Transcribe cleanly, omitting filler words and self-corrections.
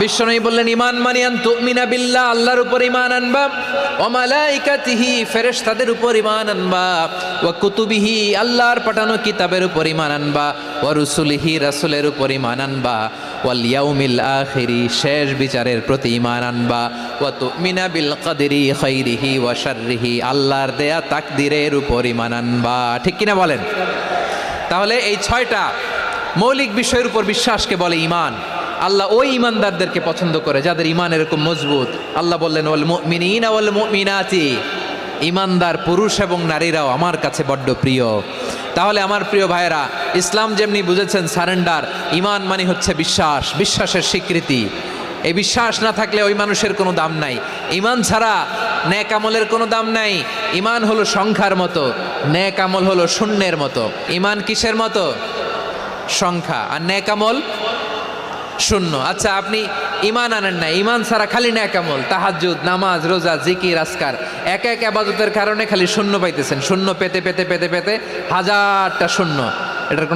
বিশ্বনবী বললেন, ইমান মানে আন তুমিনা বিল্লাহ, আল্লাহর উপর ইমান আনবা, ওয়া মালাইকাতিহি, ফেরেশতাদের উপর ইমান আনবা, ওয়া কুতুবিহি, আল্লাহর পাঠানো কিতাবের উপর ইমান আনবা, ওয়া রুসুলিহি, রাসূলের উপর ইমান আনবা, ওয়াল ইয়াউমিল আখিরি, শেষ বিচারের প্রতি ইমান আনবা, ওয়া তুমিনা বিল কদরি খাইরিহি ওয়া শাররিহি, আল্লাহর দেয়া তাকদীরের উপর ইমান আনবা। ঠিক কিনা বলেন? তাহলে এই 6টা মৌলিক বিষয়ের উপর বিশ্বাসকে বলে ঈমান। আল্লাহ ওই ঈমানদারদেরকে পছন্দ করে যাদের ঈমান এরকম মজবুত। আল্লাহ বললেন, ওয়াল মুমিনিনা ওয়াল মুমিনাতি, ঈমানদার পুরুষ এবং নারীরাও আমার কাছে বড্ড প্রিয়। তাহলে আমার প্রিয় ভাইয়েরা, ইসলাম যেমনি বুঝেছেন সারেন্ডার, ঈমান মানে হচ্ছে বিশ্বাস, বিশ্বাসের স্বীকৃতি। এই বিশ্বাস না থাকলে ওই মানুষের কোনো দাম নাই। ঈমান ছাড়া নেক আমলের কোনো দাম নাই। ঈমান হলো সংখ্যার মতো, নেক আমল হলো শূন্যের মতো। ঈমান কিসের মতো? সংখ্যা। আর নেক আমল শূন্য। আচ্ছা, আপনি ঈমান আনেন না, ঈমান ছাড়া খালি নেক আমল, তাহাজ্জুদ, নামাজ, রোজা, জিকির, আজকার, এক এক ইবাদতের কারণে খালি শূন্য পাইতেছেন। শূন্য পেতে পেতে পেতে পেতে হাজারটা শূন্য, এটার কোনো